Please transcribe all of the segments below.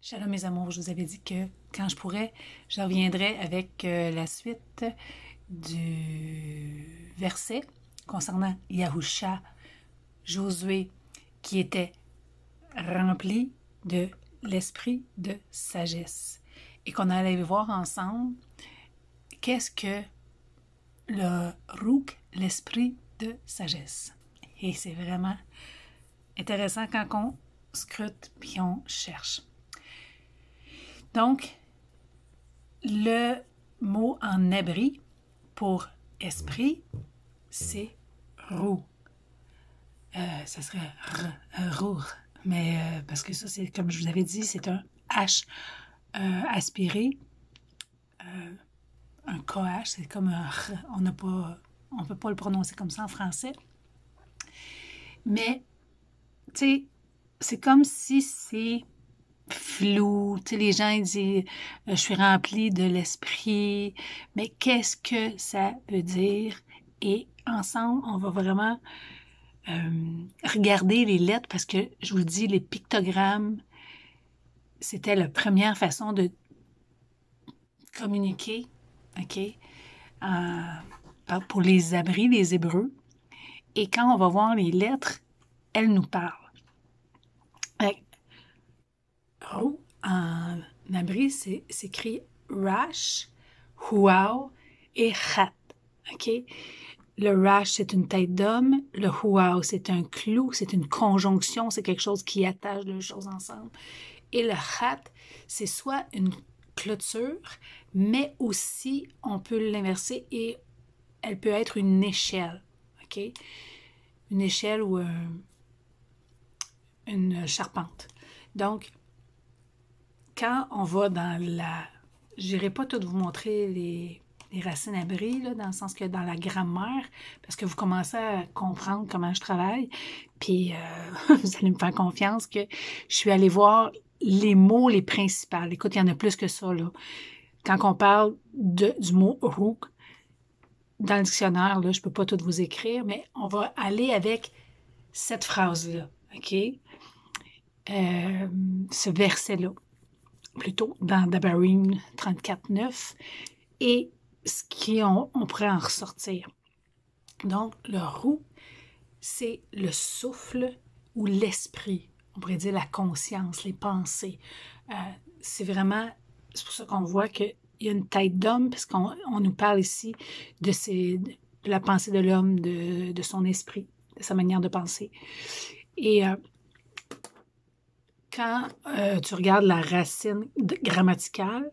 Shalom mes amours, je vous avais dit que quand je pourrais, je reviendrai avec la suite du verset concernant Yahusha, Josué, qui était rempli de l'esprit de sagesse. Et qu'on allait voir ensemble qu'est-ce que le Rouk, l'esprit de sagesse. Et c'est vraiment intéressant quand on scrute puis on cherche. Donc, le mot en hébreu pour esprit, c'est roux. Ça serait roux, mais parce que ça, c'est comme je vous avais dit, c'est un H aspiré, un KH, c'est comme un R. On ne peut pas le prononcer comme ça en français. Mais, tu sais, c'est comme si c'est flou. Tu sais, les gens ils disent je suis rempli de l'esprit, mais qu'est-ce que ça veut dire? Et ensemble, on va vraiment regarder les lettres parce que je vous le dis, les pictogrammes, c'était la première façon de communiquer, OK, pour les abris, les Hébreux. Et quand on va voir les lettres, elles nous parlent. Rou, en abri, c'est écrit Rash, Huau et Chat. OK? Le Rash, c'est une tête d'homme. Le Huau, c'est un clou, c'est une conjonction, c'est quelque chose qui attache deux choses ensemble. Et le Chat, c'est soit une clôture, mais aussi, on peut l'inverser et elle peut être une échelle. OK? Une échelle ou une charpente. Donc, quand on va dans la... Je n'irai pas tout vous montrer les racines abris, là, dans le sens que dans la grammaire, parce que vous commencez à comprendre comment je travaille, puis vous allez me faire confiance que je suis allée voir les mots les principaux. Écoute, il y en a plus que ça, là. Quand on parle du mot « rouk », dans le dictionnaire, là, je ne peux pas tout vous écrire, mais on va aller avec cette phrase-là, OK? Ce verset-là. Plutôt dans Devarim 34.9, et ce qu'on pourrait en ressortir. Donc, le roux, c'est le souffle ou l'esprit, on pourrait dire la conscience, les pensées. C'est vraiment, c'est pour ça qu'on voit qu'il y a une tête d'homme, parce qu'on nous parle ici de la pensée de l'homme, de son esprit, de sa manière de penser. Et quand tu regardes la racine grammaticale,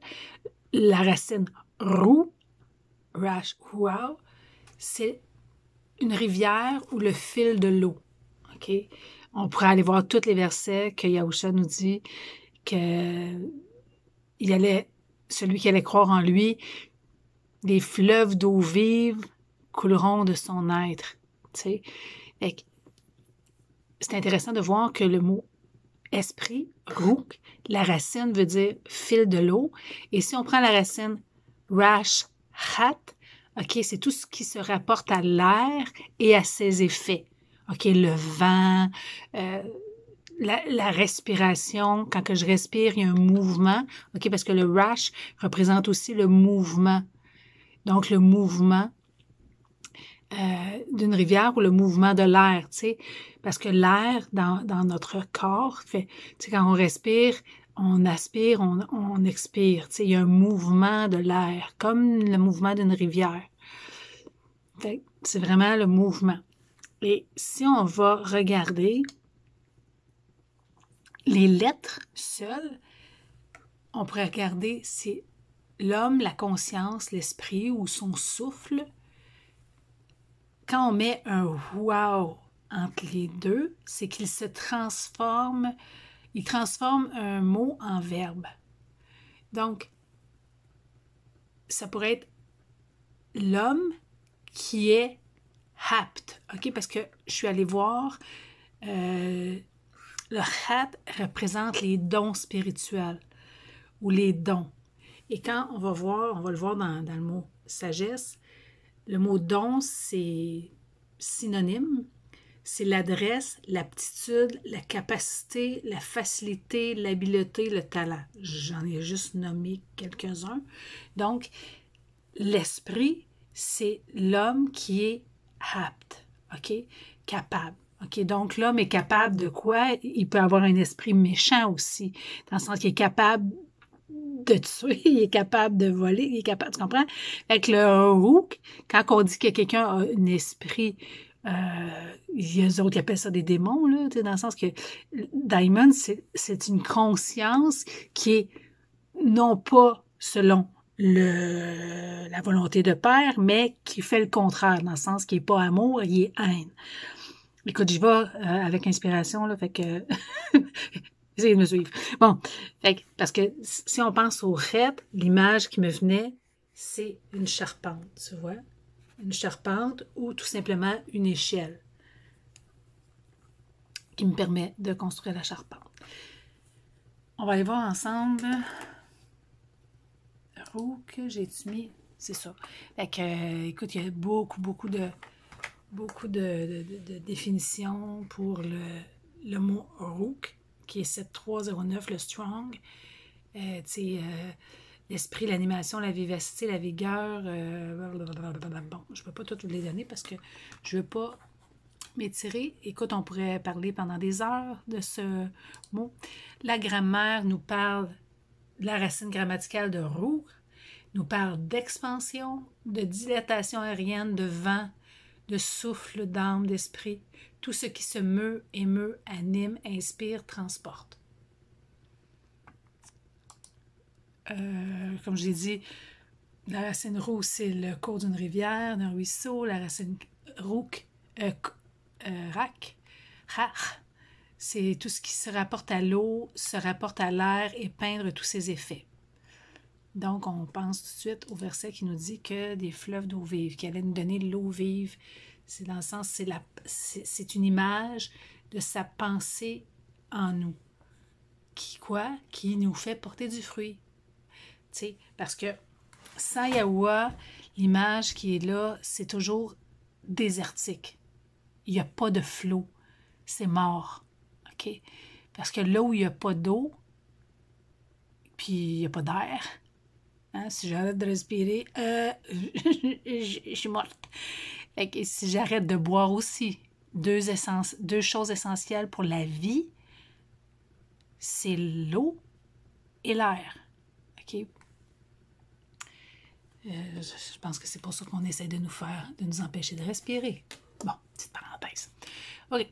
la racine roux, rash, wow, c'est une rivière ou le fil de l'eau. OK? On pourrait aller voir tous les versets que Yahusha nous dit que celui qui allait croire en lui, les fleuves d'eau vive couleront de son être. Tu sais? C'est intéressant de voir que le mot esprit, rouk, la racine veut dire fil de l'eau. Et si on prend la racine rash, hat, OK, c'est tout ce qui se rapporte à l'air et à ses effets. OK, le vent, la respiration. Quand que je respire, il y a un mouvement. OK, parce que le rash représente aussi le mouvement. Donc, le mouvement d'une rivière ou le mouvement de l'air, tu sais, parce que l'air dans notre corps fait, tu sais, quand on respire, on aspire, on expire, tu sais, il y a un mouvement de l'air, comme le mouvement d'une rivière. Fait c'est vraiment le mouvement. Et si on va regarder les lettres seules, on pourrait regarder c'est l'homme, la conscience, l'esprit ou son souffle. Quand on met un « wow » entre les deux, c'est qu'il se transforme, il transforme un mot en verbe. Donc, ça pourrait être l'homme qui est apte, OK? Parce que je suis allée voir, le hat représente les dons spirituels ou les dons. Et quand on va le voir dans le mot sagesse, le mot don, c'est synonyme. c'est l'adresse, l'aptitude, la capacité, la facilité, l'habileté, le talent. J'en ai juste nommé quelques-uns. Donc, l'esprit, c'est l'homme qui est apte, OK? Capable. OK? Donc, l'homme est capable de quoi? Il peut avoir un esprit méchant aussi, dans le sens qu'il est capable de tuer, il est capable de voler, il est capable, tu comprends? Avec le rook, quand on dit que quelqu'un a un esprit, il y a eux autres qui appellent ça des démons, là, dans le sens que Daimon, c'est une conscience qui est non pas selon la volonté de père, mais qui fait le contraire, dans le sens qu'il n'est pas amour, il est haine. Écoute, j'y vais avec inspiration, là, fait que essayez de me suivre. Bon, parce que si on pense au rep, l'image qui me venait, c'est une charpente, tu vois? Une charpente ou tout simplement une échelle qui me permet de construire la charpente. On va aller voir ensemble. Rook, j'ai-tu mis? C'est ça. Fait que, écoute, il y a beaucoup de définitions pour le mot Rook, qui est 7309, le strong. L'esprit, l'animation, la vivacité, la vigueur. Bon, je ne peux pas toutes les donner parce que je ne veux pas m'étirer. Écoute, on pourrait parler pendant des heures de ce mot. La grammaire nous parle de la racine grammaticale de roux, nous parle d'expansion, de dilatation aérienne, de vent, de souffle, d'âme, d'esprit. Tout ce qui se meut, émeut, anime, inspire, transporte. Comme je l'ai dit, la racine roux, c'est le cours d'une rivière, d'un ruisseau. La racine rouk, rak, c'est tout ce qui se rapporte à l'eau, se rapporte à l'air et peindre tous ses effets. Donc, on pense tout de suite au verset qui nous dit que des fleuves d'eau vive, qui allait nous donner de l'eau vive. C'est dans le sens, c'est une image de sa pensée en nous. Qui nous fait porter du fruit. T'sais, parce que sans Yahuwah, l'image qui est là, c'est toujours désertique. Il n'y a pas de flot. C'est mort. OK? Parce que là où il n'y a pas d'eau, puis il n'y a pas d'air, hein, si j'arrête de respirer, je suis morte. Fait que si j'arrête de boire aussi, deux choses essentielles pour la vie, c'est l'eau et l'air. OK? Je pense que c'est pour ça qu'on essaie de nous empêcher de respirer. Bon, petite parenthèse. OK.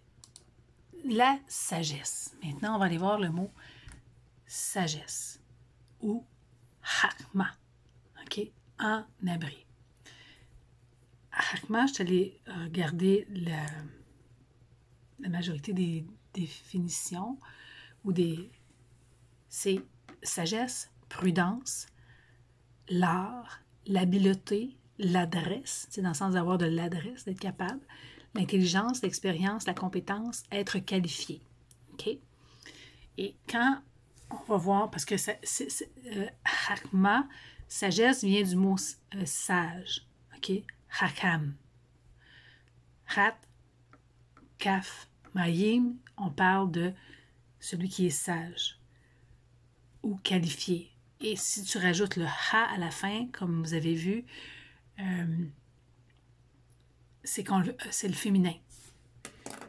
La sagesse. Maintenant, on va aller voir le mot sagesse ou hakma. OK? En abri. Hakma, je te l'ai regardé la majorité des définitions ou c'est sagesse, prudence, l'art, l'habileté, l'adresse, c'est dans le sens d'avoir de l'adresse, d'être capable, l'intelligence, l'expérience, la compétence, être qualifié. OK? Et quand on va voir, parce que hakma, sagesse vient du mot sage. OK? Hakam. Hat, kaf, mayim, on parle de celui qui est sage ou qualifié. Et si tu rajoutes le ha à la fin, comme vous avez vu, c'est le féminin.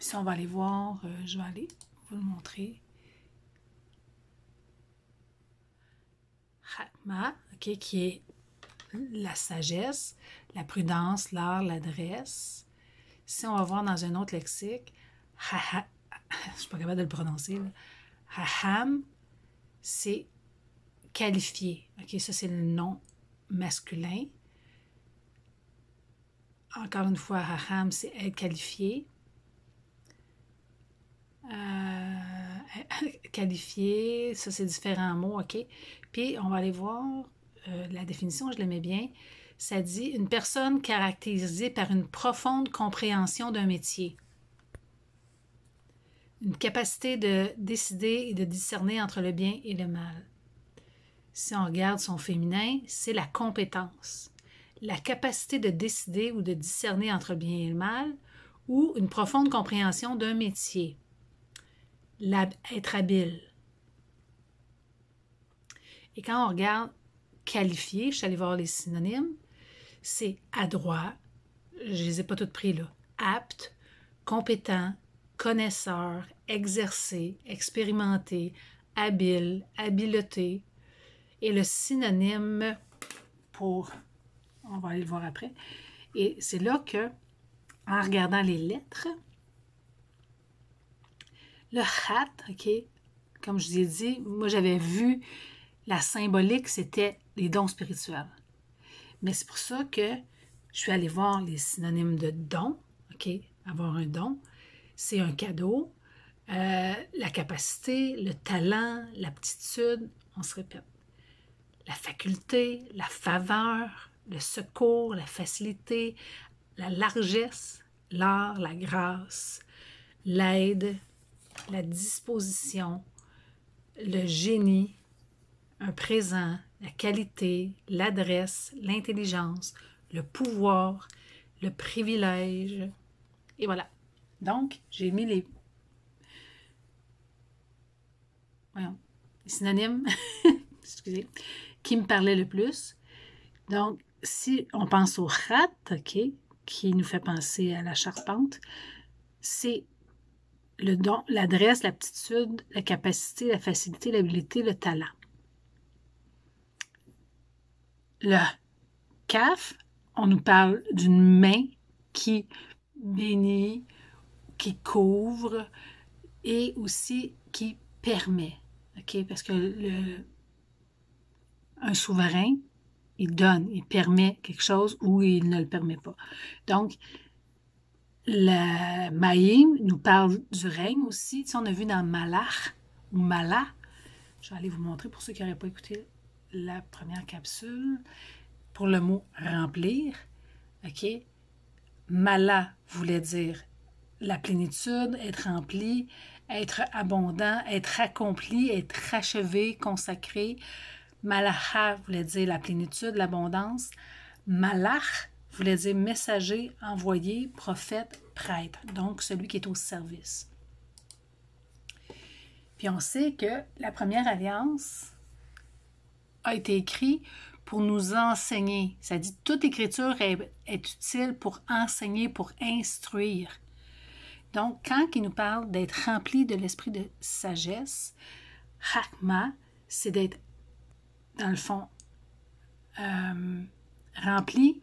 Si on va aller voir, je vais aller vous le montrer. Hakma, OK, qui est la sagesse, la prudence, l'art, l'adresse. Si on va voir dans un autre lexique, je ne suis pas capable de le prononcer, là. Haham, c'est qualifié. OK, ça, c'est le nom masculin. Encore une fois, haham, c'est être qualifié. Qualifié, ça, c'est différents mots, OK? Puis, on va aller voir la définition, je l'aimais bien. Ça dit une personne caractérisée par une profonde compréhension d'un métier. Une capacité de décider et de discerner entre le bien et le mal. Si on regarde son féminin, c'est la compétence. La capacité de décider ou de discerner entre le bien et le mal, ou une profonde compréhension d'un métier. Être habile. Et quand on regarde qualifié, je suis allée voir les synonymes, c'est adroit, je ne les ai pas toutes pris là, apte, compétent, connaisseur, exercé, expérimenté, habile, habileté. Et le synonyme pour, on va aller le voir après, et c'est là que, en regardant les lettres, le hat, OK, comme je vous ai dit, moi j'avais vu la symbolique, c'était les dons spirituels. Mais c'est pour ça que je suis allée voir les synonymes de don, OK, avoir un don, c'est un cadeau, la capacité, le talent, l'aptitude, on se répète, la faculté, la faveur, le secours, la facilité, la largesse, l'art, la grâce, l'aide, la disposition, le génie, un présent, la qualité, l'adresse, l'intelligence, le pouvoir, le privilège. Et voilà. Donc, j'ai mis les synonymes excusez, qui me parlaient le plus. Donc, si on pense au rat, OK, qui nous fait penser à la charpente, c'est le don, l'adresse, l'aptitude, la capacité, la facilité, l'habileté, le talent. Le CAF, on nous parle d'une main qui bénit, qui couvre et aussi qui permet. OK? Parce que un souverain, il donne, il permet quelque chose ou il ne le permet pas. Donc, le Maïm nous parle du règne aussi. Tu sais, on a vu dans Malach ou Mala. Je vais aller vous montrer pour ceux qui n'auraient pas écouté la première capsule. Pour le mot remplir, OK? Mala voulait dire la plénitude, être rempli, être abondant, être accompli, être achevé, consacré. Malacha voulait dire la plénitude, l'abondance. Malach voulait dire messager, envoyé, prophète, prêtre. Donc, celui qui est au service. Puis on sait que la première alliance a été écrite pour nous enseigner. Ça dit toute écriture est utile pour enseigner, pour instruire. Donc, quand il nous parle d'être rempli de l'esprit de sagesse, Chakma, c'est d'être, dans le fond, rempli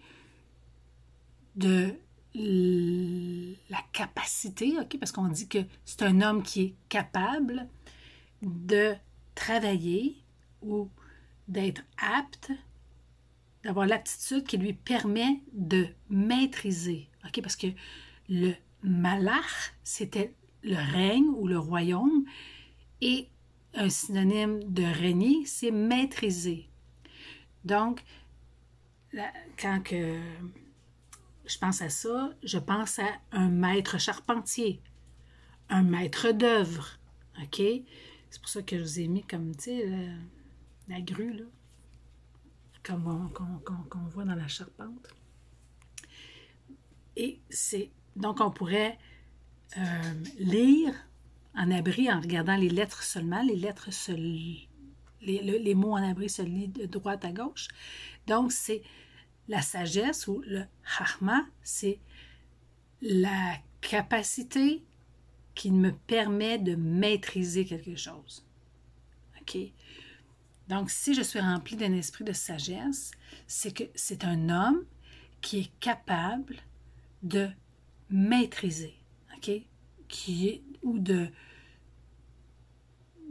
de la capacité, OK, parce qu'on dit que c'est un homme qui est capable de travailler ou d'être apte, d'avoir l'aptitude qui lui permet de maîtriser, OK, parce que le malach, c'était le règne ou le royaume, et un synonyme de régner, c'est maîtriser. Donc, quand que je pense à ça, je pense à un maître charpentier, un maître d'œuvre, OK? C'est pour ça que je vous ai mis comme, tu sais, la grue, là, comme qu'on voit dans la charpente. Et c'est, donc on pourrait lire en abri en regardant les lettres seulement. Les lettres les mots en abri se lisent de droite à gauche. Donc, c'est la sagesse ou le chachma, c'est la capacité qui me permet de maîtriser quelque chose. OK? Donc, si je suis remplie d'un esprit de sagesse, c'est que c'est un homme qui est capable de maîtriser, OK? Ou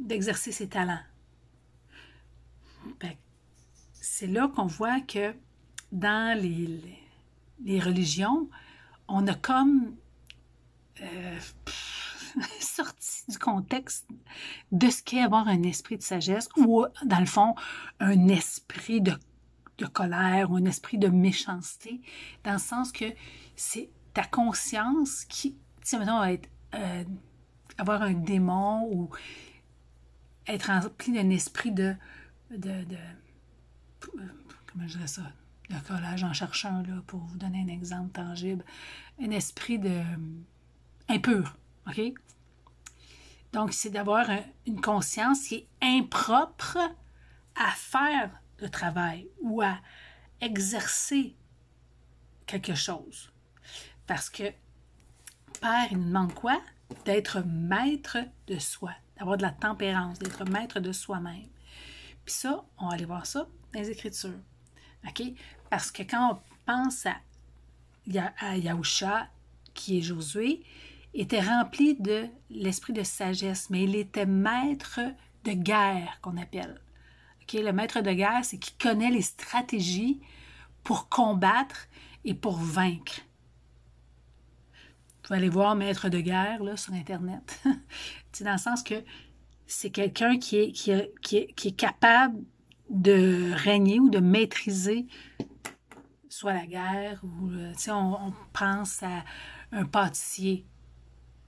d'exercer ses talents. C'est là qu'on voit que dans les religions, on a comme sorti du contexte de ce qu'est avoir un esprit de sagesse ou, dans le fond, un esprit de colère ou un esprit de méchanceté, dans le sens que c'est ta conscience qui, tu sais, mettons, avoir un démon ou être rempli d'un esprit comment je dirais ça? Le collage, j'en cherche un là, pour vous donner un exemple tangible. Un esprit de impur, OK? Donc, c'est d'avoir une conscience qui est impropre à faire le travail ou à exercer quelque chose. Parce que Père, il nous demande quoi? D'être maître de soi, d'avoir de la tempérance, d'être maître de soi-même. Puis ça, on va aller voir ça dans les Écritures. OK? Parce que quand on pense à Yahusha, qui est Josué, était rempli de l'esprit de sagesse, mais il était maître de guerre, qu'on appelle. OK? Le maître de guerre, c'est qu'il connaît les stratégies pour combattre et pour vaincre. Vous pouvez aller voir maître de guerre là, sur Internet. C'est dans le sens que c'est quelqu'un qui est capable de régner ou de maîtriser soit la guerre ou on pense à un pâtissier.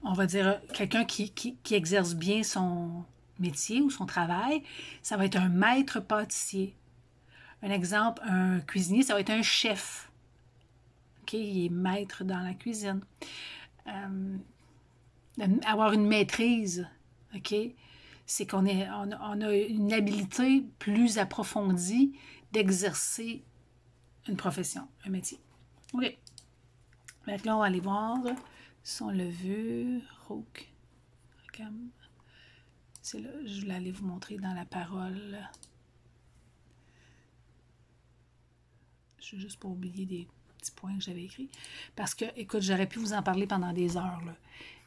On va dire quelqu'un qui exerce bien son métier ou son travail, ça va être un maître pâtissier. Un exemple, un cuisinier, ça va être un chef. OK, il est maître dans la cuisine. Avoir une maîtrise, OK, c'est qu'on a une habilité plus approfondie d'exercer une profession, un métier. OK. Donc là, on va aller voir son levure, Rook. C'est là, je voulais aller vous montrer dans la parole. Je vais juste pas oublier des petits points que j'avais écrits. Parce que, écoute, j'aurais pu vous en parler pendant des heures, là.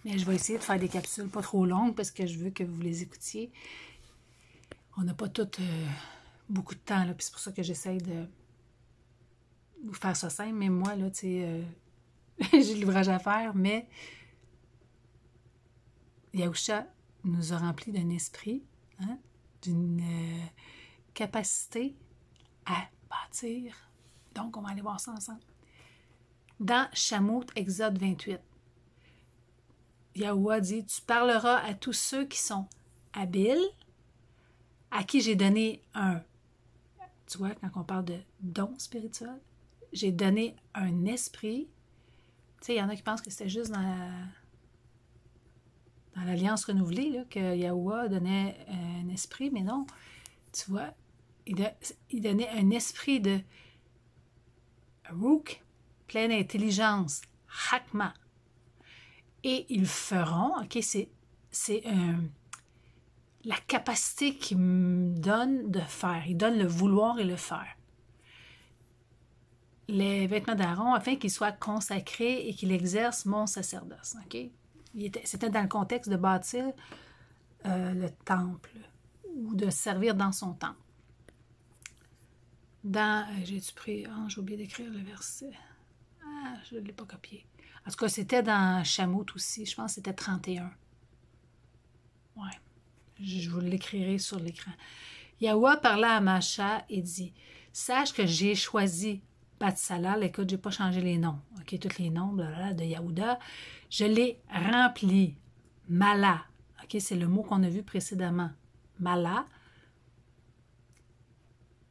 Mais je vais essayer de faire des capsules pas trop longues parce que je veux que vous les écoutiez. On n'a pas tout beaucoup de temps, là, puis c'est pour ça que j'essaye de vous faire ça simple. Mais moi, là, tu sais, j'ai l'ouvrage à faire, mais Yahusha nous a rempli d'un esprit, hein, d'une capacité à bâtir. Donc, on va aller voir ça ensemble. Dans Shamout, Exode 28, Yahuwah dit, tu parleras à tous ceux qui sont habiles, à qui j'ai donné un, tu vois, quand on parle de don spirituel, j'ai donné un esprit. Tu sais, il y en a qui pensent que c'était juste dans l'Alliance renouvelée, là, que Yahuwah donnait un esprit, mais non, tu vois, il donnait un esprit de Rook, pleine d'intelligence, Hakma. Et ils feront, OK, c'est la capacité qu'il me donne de faire. Il donne le vouloir et le faire. Les vêtements d'Aaron, afin qu'il soit consacré et qu'il exerce mon sacerdoce. OK? C'était dans le contexte de bâtir le temple ou de servir dans son temple. J'ai-tu pris... Oh, j'ai oublié d'écrire le verset. Ah, je ne l'ai pas copié. En tout cas, c'était dans Shamout aussi. Je pense que c'était 31. Ouais. Je vous l'écrirai sur l'écran. Yahuwah parla à Macha et dit, sache que j'ai choisi Batsalal. Écoute, je n'ai pas changé les noms. OK, tous les noms de Yahuda. Je l'ai rempli. Mala. OK, c'est le mot qu'on a vu précédemment. Mala.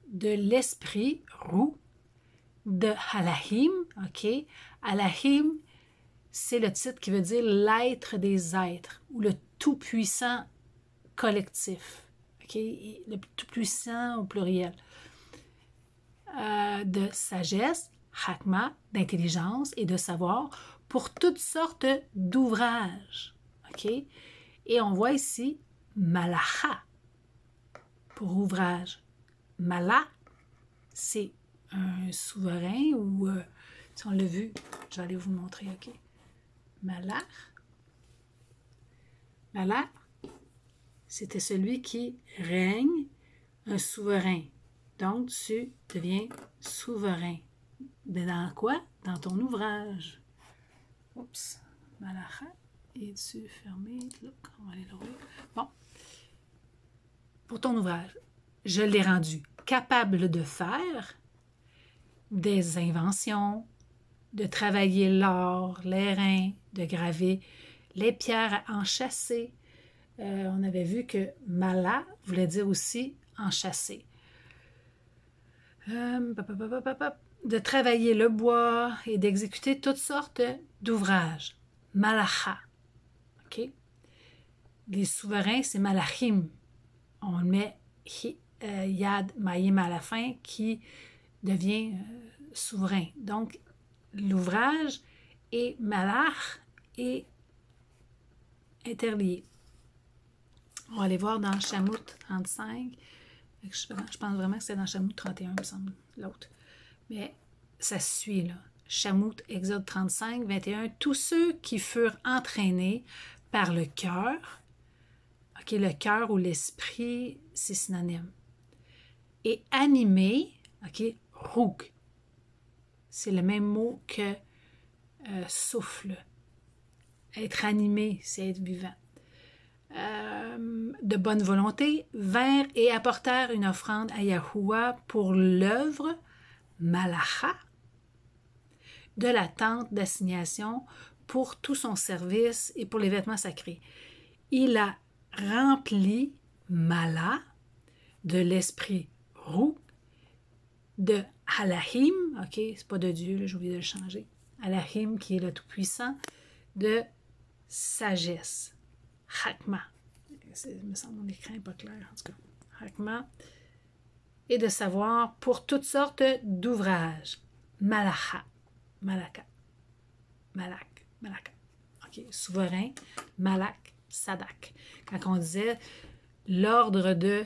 De l'esprit, Rou. De Halahim. OK. Halahim, c'est le titre qui veut dire l'être des êtres ou le tout-puissant collectif. Okay? Le tout-puissant au pluriel. De sagesse, Hakma, d'intelligence et de savoir pour toutes sortes d'ouvrages. Okay? Et on voit ici Malacha pour ouvrage. Mala, c'est un souverain ou, si on l'a vu, je vais aller vous montrer, OK? Malach. Malach, c'était celui qui règne, un souverain. Donc, tu deviens souverain. Mais dans quoi? Dans ton ouvrage. Oups. Malacha. Es-tu fermé? Look, on va aller l'ouvrir. Bon. Pour ton ouvrage, je l'ai rendu capable de faire des inventions, de travailler l'or, l'airain, de graver les pierres à enchâsser. On avait vu que Mala voulait dire aussi enchâsser. de travailler le bois et d'exécuter toutes sortes d'ouvrages. Malacha. OK? Les souverains, c'est malachim. On met yad mayim à la fin qui devient souverain. Donc, l'ouvrage et malach est interlié. On va aller voir dans Shamut 35. Je pense vraiment que c'est dans Shamut 31, il me semble, l'autre. Mais ça se suit, là. Shamut, Exode 35, 21. Tous ceux qui furent entraînés par le cœur, OK, le cœur ou l'esprit, c'est synonyme. Et animés, OK, rouk. C'est le même mot que souffle. Être animé, c'est être vivant. De bonne volonté, vinrent et apportèrent une offrande à Yahuwah pour l'œuvre Malacha de la tente d'assignation pour tout son service et pour les vêtements sacrés. Il a rempli Mala de l'esprit roux, de Halahim, ok, c'est pas de Dieu, j'ai oublié de le changer, Halahim qui est le Tout-Puissant, de sagesse, Chakma, il me semble mon écran n'est pas clair en tout cas, Chakma, et de savoir pour toutes sortes d'ouvrages, Malacha, Malaka, Malak, Malaka, ok, souverain, Malak, Sadak. Quand on disait l'ordre de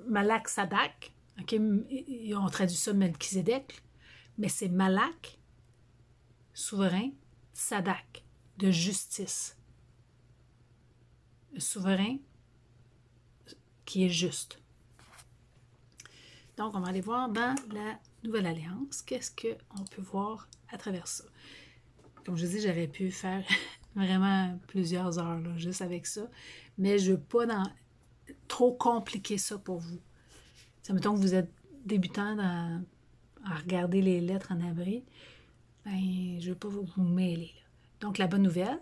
Malak Sadak, ok, on traduit ça Melchizedek, mais c'est Malak, souverain, Sadak, de justice. Le souverain qui est juste. Donc, on va aller voir dans la Nouvelle Alliance, qu'est-ce qu'on peut voir à travers ça. Comme je dis, j'aurais pu faire vraiment plusieurs heures là, juste avec ça, mais je ne veux pas trop compliquer ça pour vous. Ça, mettons que vous êtes débutant à regarder les lettres en abri, ben, je ne veux pas vous mêler. Là. Donc, la bonne nouvelle,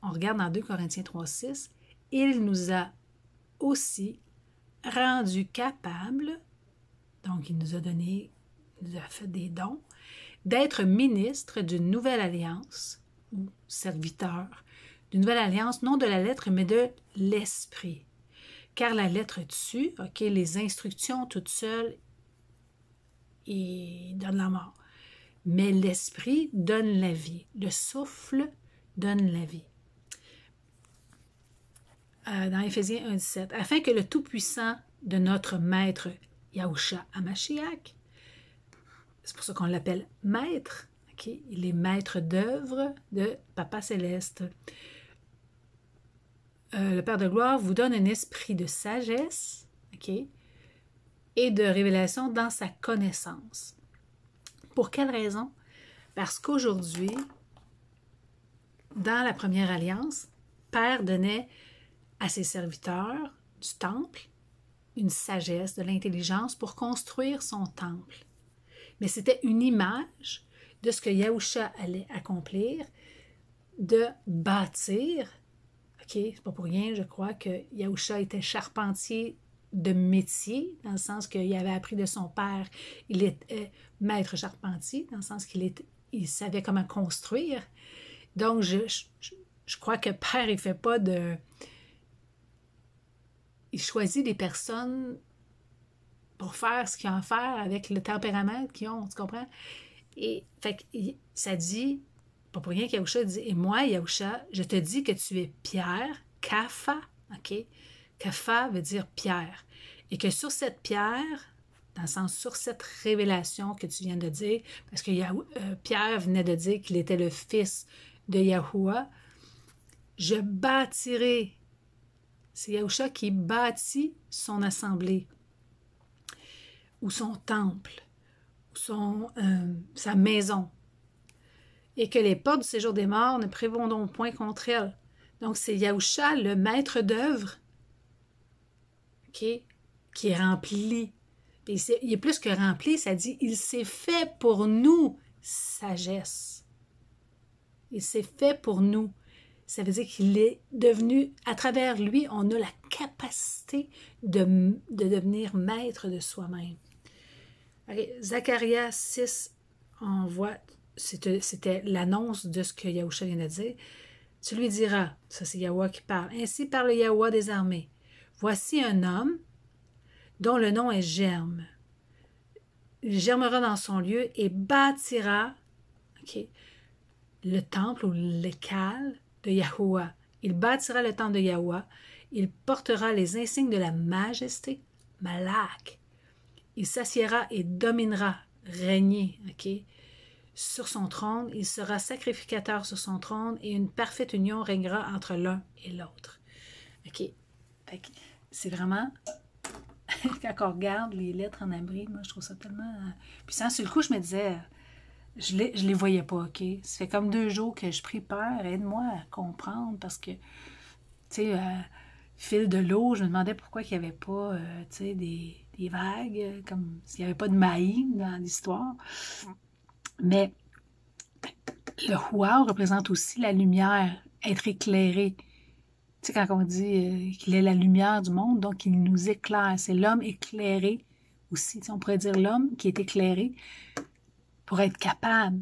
on regarde dans 2 Corinthiens 3,6, il nous a aussi rendus capables, donc il nous a donné, il nous a fait des dons, d'être ministres d'une nouvelle alliance, ou serviteurs, d'une nouvelle alliance, non de la lettre, mais de l'esprit. Car la lettre tue, ok, les instructions toutes seules, et donnent la mort. Mais l'esprit donne la vie. Le souffle donne la vie. Dans Éphésiens 1,17, afin que le Tout-Puissant de notre Maître Yahushua Hamashiach, c'est pour ça qu'on l'appelle Maître, okay? Il est maître d'œuvre de Papa Céleste. Le Père de gloire vous donne un esprit de sagesse, okay? Et de révélation dans sa connaissance. Pour quelle raison? Parce qu'aujourd'hui, dans la première alliance, Père donnait à ses serviteurs du temple une sagesse, de l'intelligence pour construire son temple. Mais c'était une image de ce que Yahushua allait accomplir, de bâtir. OK, c'est pas pour rien, je crois que Yahushua était charpentier de métier, dans le sens qu'il avait appris de son père, il était maître charpentier, dans le sens il savait comment construire. Donc, je crois que Père, il fait pas de... Il choisit des personnes pour faire ce qu'ils ont à faire avec le tempérament qu'ils ont, tu comprends? Et fait que ça dit, pas pour rien qu'Yahushua dit, et moi, Yahushua, je te dis que tu es Pierre, Kapha, OK? Kapha veut dire pierre. Et que sur cette pierre, dans le sens sur cette révélation que tu viens de dire, parce que Pierre venait de dire qu'il était le fils de Yahuwah, je bâtirai. C'est Yahushua qui bâtit son assemblée, ou son temple, ou sa maison. Et que les portes du séjour des morts ne prévaudront point contre elle. Donc, c'est Yahushua, le maître d'œuvre, okay, qui est rempli. Et il est plus que rempli, ça dit, il s'est fait pour nous sagesse. Il s'est fait pour nous. Ça veut dire qu'il est devenu, à travers lui, on a la capacité de devenir maître de soi-même. Okay. Zacharia 6, on voit, c'était l'annonce de ce que Yahusha vient de dire. Tu lui diras, ça c'est Yahweh qui parle, ainsi parle Yahweh des armées. Voici un homme dont le nom est Germe. Il germera dans son lieu et bâtira le temple ou l'écale de Yahuwah. Il bâtira le temple de Yahuwah. Il portera les insignes de la majesté, Malak. Il s'assiera et dominera, régner, sur son trône. Il sera sacrificateur sur son trône et une parfaite union régnera entre l'un et l'autre. C'est vraiment... Quand on regarde les lettres en abri, moi, je trouve ça tellement puissant. Sur le coup, je me disais... Je les voyais pas, OK? Ça fait comme 2 jours que je prie, Père, aide-moi à comprendre, parce que, tu sais, fil de l'eau, je me demandais pourquoi il n'y avait pas, tu sais, des vagues, comme s'il n'y avait pas de maïs dans l'histoire. Mais le Houah représente aussi la lumière, être éclairé. Tu sais, quand on dit qu'il est la lumière du monde, donc il nous éclaire. C'est l'homme éclairé aussi. Tu sais, on pourrait dire l'homme qui est éclairé pour être capable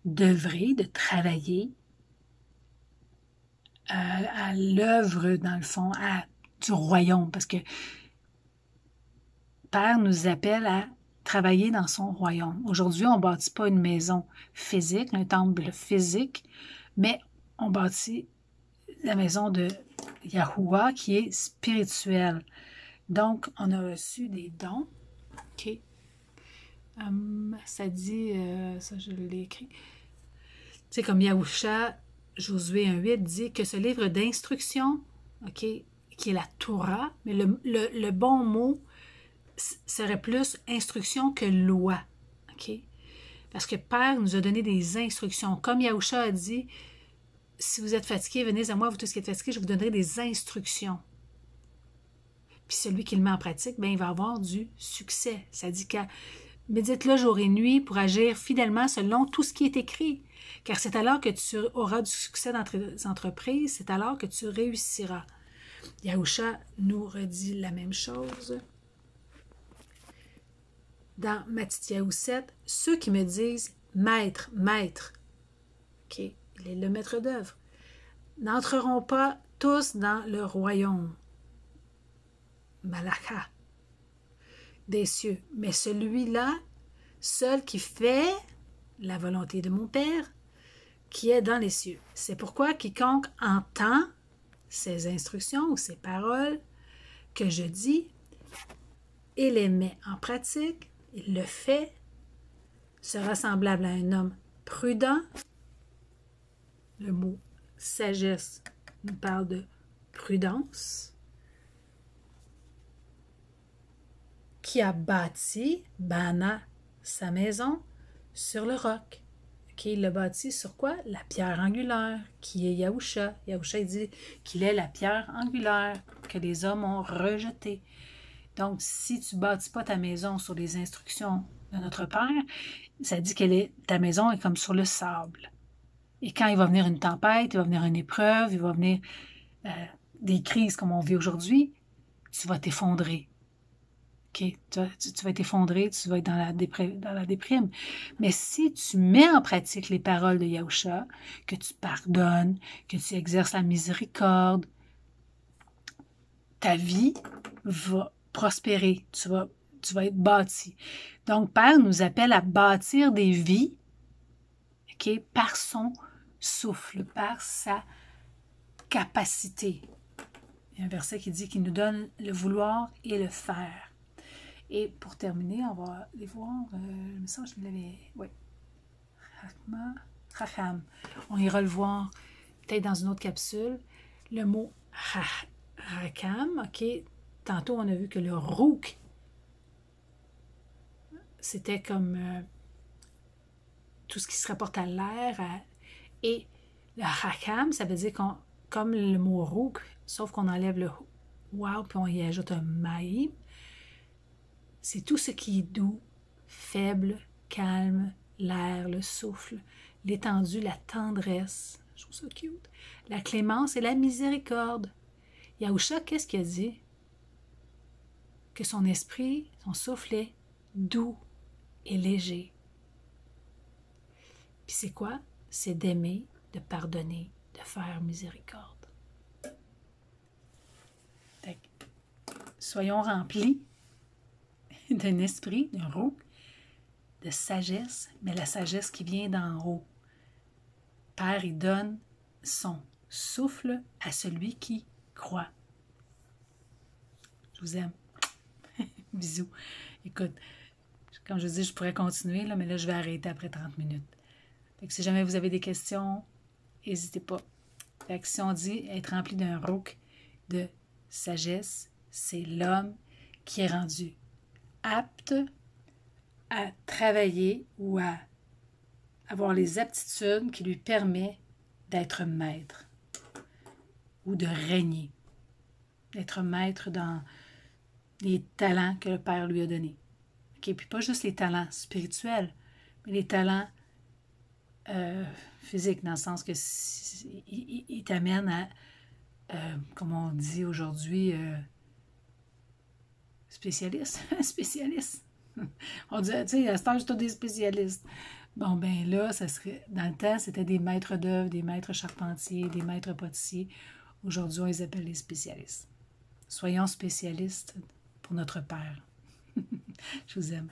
d'œuvrer, de travailler à l'œuvre, dans le fond, du royaume. Parce que Père nous appelle à travailler dans son royaume. Aujourd'hui, on ne bâtit pas une maison physique, un temple physique, mais on bâtit la maison de Yahuwah qui est spirituelle. Donc, on a reçu des dons. OK. Ça dit, ça je l'ai écrit, tu sais, comme Yahusha, Josué 1,8 dit que ce livre d'instruction, qui est la Torah, mais le bon mot serait plus instruction que loi, parce que Père nous a donné des instructions. Comme Yahusha a dit, si vous êtes fatigués, venez à moi, vous tous qui êtes fatigués, je vous donnerai des instructions. Puis celui qui le met en pratique, bien, il va avoir du succès. Ça dit qu'à médite-le jour et nuit pour agir fidèlement selon tout ce qui est écrit. Car c'est alors que tu auras du succès dans tes entreprises, c'est alors que tu réussiras. Yahusha nous redit la même chose. Dans Matthieu 7, ceux qui me disent « Maître, Maître », il est le maître d'œuvre, n'entreront pas tous dans le royaume. Malaka. Des cieux, mais celui-là, seul qui fait la volonté de mon Père, qui est dans les cieux. C'est pourquoi quiconque entend ces instructions ou ces paroles que je dis et les met en pratique, il le fait, sera semblable à un homme prudent. Le mot sagesse nous parle de prudence, qui a bâti, Bana, sa maison, sur le roc. Il l'a bâti sur quoi? La pierre angulaire, qui est Yahusha. Yahusha dit qu'il est la pierre angulaire que les hommes ont rejetée. Donc, si tu ne bâtis pas ta maison sur les instructions de notre Père, ça dit que ta maison est comme sur le sable. Et quand il va venir une tempête, il va venir une épreuve, il va venir des crises comme on vit aujourd'hui, tu vas t'effondrer. Tu vas t'effondrer, tu vas être dans la déprime. Mais si tu mets en pratique les paroles de Yahusha, que tu pardonnes, que tu exerces la miséricorde, ta vie va prospérer, tu vas être bâti. Donc, Père nous appelle à bâtir des vies par son souffle, par sa capacité. Il y a un verset qui dit qu'il nous donne le vouloir et le faire. Et pour terminer, on va aller voir le message, je l'avais... Oui. Racham. On ira le voir peut-être dans une autre capsule. Le mot Rakam, Tantôt, on a vu que le rouk, c'était comme tout ce qui se rapporte à l'air. Et le Rakam, ça veut dire comme le mot rouk, sauf qu'on enlève le wow puis on y ajoute un maïm. C'est tout ce qui est doux, faible, calme, l'air, le souffle, l'étendue, la tendresse. Je trouve ça cute. La clémence et la miséricorde. Yahusha, qu'est-ce qu'il a dit? que son esprit, son souffle est doux et léger. Puis c'est quoi? C'est d'aimer, de pardonner, de faire miséricorde. Fait que, soyons remplis d'un esprit, d'un roux, de sagesse, mais la sagesse qui vient d'en haut. Père, il donne son souffle à celui qui croit. Je vous aime. Bisous. Écoute, comme je dis, je pourrais continuer, là, mais là, je vais arrêter après 30 minutes. Fait que si jamais vous avez des questions, n'hésitez pas. Fait que si on dit être rempli d'un rouk de sagesse, c'est l'homme qui est rendu apte à travailler ou à avoir les aptitudes qui lui permettent d'être maître ou de régner, d'être maître dans les talents que le Père lui a donnés. Okay? Puis pas juste les talents spirituels, mais les talents physiques, dans le sens que il t'amène à, comme on dit aujourd'hui, spécialiste. Spécialiste. On disait, tu sais, à ce temps, c'est tous des spécialistes. Bon, ben là, ça serait. Dans le temps, c'était des maîtres d'œuvre, des maîtres charpentiers, des maîtres pâtissiers. Aujourd'hui, on les appelle les spécialistes. Soyons spécialistes pour notre Père. Je vous aime.